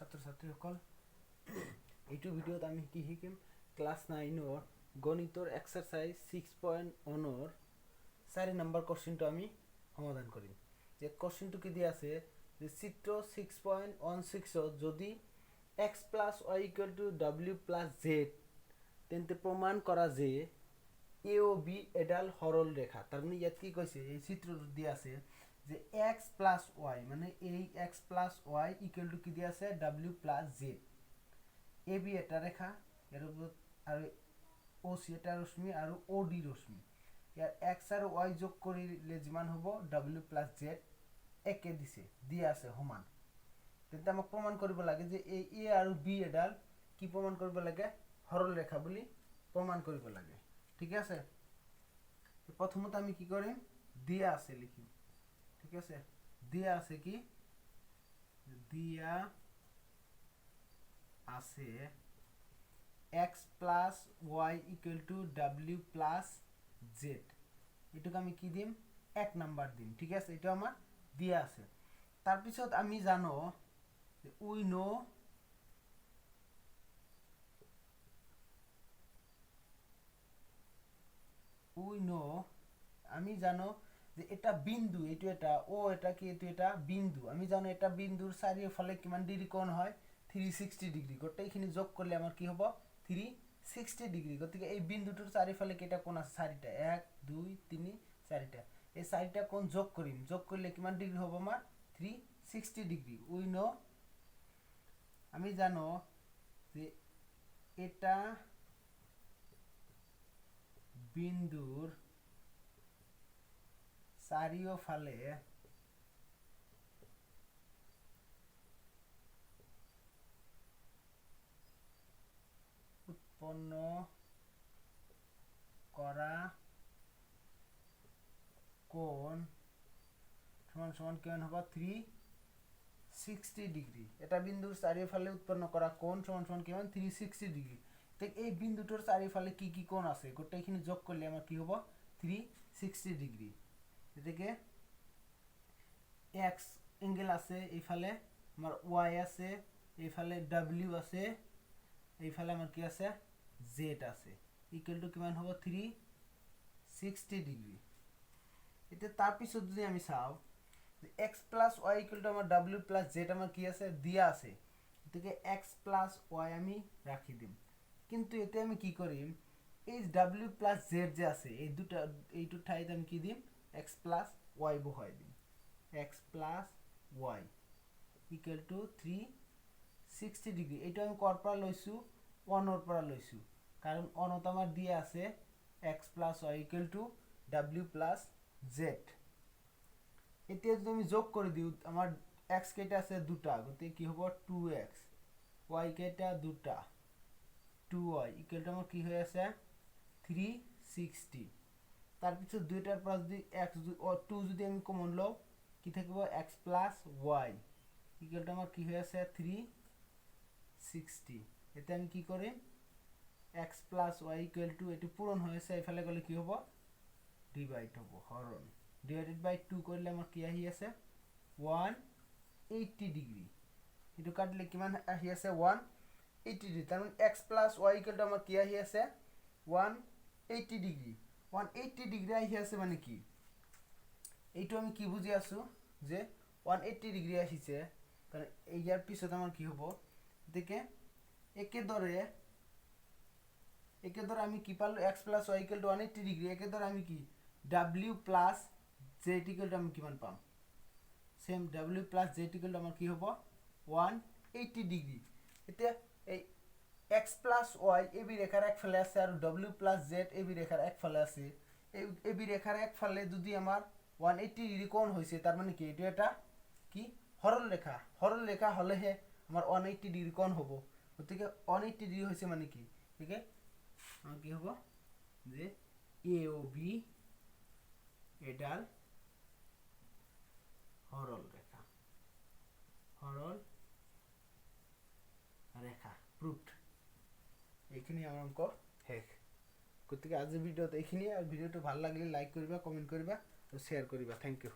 ছাত্ৰ ছাত্ৰীসকল এইটো ভিডিঅ'ত আমি কি শিকিম ক্লাছ 9ৰ গণিতৰ এক্সাৰসাইজ 6.1ৰ 4 নম্বৰ কোশ্চেনটো আমি সমাধান কৰিম। যে কোশ্চেনটো কি দিয়া আছে যে চিত্ৰ 6.16ত যদি x + y = w + z তেন্তে প্ৰমাণ কৰা যে a ও b এডাল সৰল ৰেখা। তাৰ মানে ইয়াত কি কৈছে এই চিত্ৰটো দিয়া আছে যে x + y মানে এই x + y = কি দিয়া আছে w + z ab এটা ৰেখা এর উপর আর oc এটা রশ্মি আর od রশ্মি ইয়ার x আর y যোগ করিলে যিমান হবো w + z একে দিছে দিয়া আছে সমান। তেন্তে আমাক প্রমাণ কৰিব লাগে যে এই a আৰ b এডাল কি প্ৰমাণ কৰিব লাগে সৰল ৰেখা বলি প্ৰমাণ কৰিব লাগে। ঠিক আছে, প্ৰথমত আমি কি কৰিম দিয়া আছে লিখিম। ঠিক আছে, দিয়া আছে কি দিয়া আছে x + y = w + z এটুকু আমি কি দিম 1 নাম্বার দিম। ঠিক আছে, এটা আমার দিয়া আছে। তার পিছত আমি জানো যে উই নো আমি জানো যে এটা বিন্দু, এইটো এটা ও এটা কি এইটো এটা বিন্দু। আমি জানো এটা বিন্দুর চাৰিওফালে কিমান ডিগ্ৰী কোণ হয় 360 ডিগ্ৰী। গোটেইখিনি যোগ কৰলে আমাৰ কি হ'ব 360 ডিগ্ৰী। গতিকে এই বিন্দুটোৰ চাৰিওফালে কেইটা কোণ আছে 4টা 1 2 3 4টা। এই 4টা কোণ যোগ কৰিম, যোগ কৰলে কিমান ডিগ্ৰী হ'ব আমাৰ 360 ডিগ্ৰী। উই নো আমি জানো যে এটা বিন্দুৰ চাৰিওফালে উৎপন্ন কৰা কোণ সমান সমান কিমান হ'ব 360 ডিগ্ৰী। এটা বিন্দুৰ চাৰিওফালে উৎপন্ন কৰা কোণ সমান সমান কিমান 360 ডিগ্ৰী। ঠিক এই বিন্দুটোৰ চাৰিওফালে কি কি কোণ আছে গোটেইখিনি যোগ কৰলে আমাৰ কি হ'ব 360 ডিগ্ৰী। এদিকে x এঙ্গেল আছে, এইফালে আমার y আছে, এইফালে w আছে, এইফালে আমার কি আছে z আছে, ইকুয়াল টু কিমান হ'ব 360 ডিগ্ৰী। এটা তার পিছত যদি আমি চাও x + y = আমার w + z আমার কি আছে দিয়া আছে। এটাকে x + y আমি রাখি দিম। কিন্তু এতে আমি কি করিম এই w + z যে আছে এই দুটা এইটু ঠাইতে আমি কি দিম x + y বহাই দিম। x + y = 360 degree. এইটো আমি কৰ পৰা লৈছো 1 ৰ পৰা লৈছো, কারণ 1ত আমার দিয়া আছে x + y = w + z। এতিয়া যদি আমি যোগ কৰি দিও আমার x কেইটা আছে দুটা, গতিকে কি হ'ব 2x, y কেইটা দুটা 2y = আমার কি হয়ে আছে 360। তার পিছত দুইটার পৰা যদি x 2 যদি আমি কমন লও কি থাকিব x + y = আমার কি হয়ে আছে 360। এতে আমি কি করি x + y = এটি পূরণ হয়েছে, এফালে গেলে কি হ'ব ডিভাইড হ'ব হরণ। ডিভাইডেড বাই 2 করলে আমার কি আহি আছে 180 ডিগ্রি। এটু কাটলে কিমান আহি আছে 180 ডিগ্রি। তার মানে x + y = আমার কি আহি আছে 180 ডিগ্রি। 180 ডিগ্রি আহি আছে মানে কি এইটো আমি কি বুঝি আছো যে 180 ডিগ্রি আসিছে, কারণ ইয়ার পিছত আমার কি হ'ব দেখে একে ধরে আমি কি পারলো x + y = 180 ডিগ্রি। একে ধরে আমি কি w + z = আমি কিমান পাম সেম w + z = আমার কি হ'ব 180 ডিগ্রি। এটা এই x + y এবি রেখার এক ফেলে আছে আর w + z এবি রেখার এক ফেলে আছে। এই এবি রেখার এক ফেলে যদি আমার 180 ডিগ্রি কোণ হইছে, তার মানে কি এটা কি সরল রেখা। সরল রেখা হলেহে আমার 180 ডিগ্রি কোণ হবো। গতিকে 180 ডিগ্রি হইছে মানে কি ঠিক আছে আমার কি হবো যে a ও b এডাল সরল রেখা। সরল রেখা প্রুফড। এইখিনি আমার অঙ্ক শেষ। গতিকে আজিৰ ভিডিওত এইখিনি। আৰ ভিডিওটো ভাল লাগিলে লাইক কৰিবা, কমেন্ট কৰিবা আৰু শেয়াৰ কৰিবা। Thank U.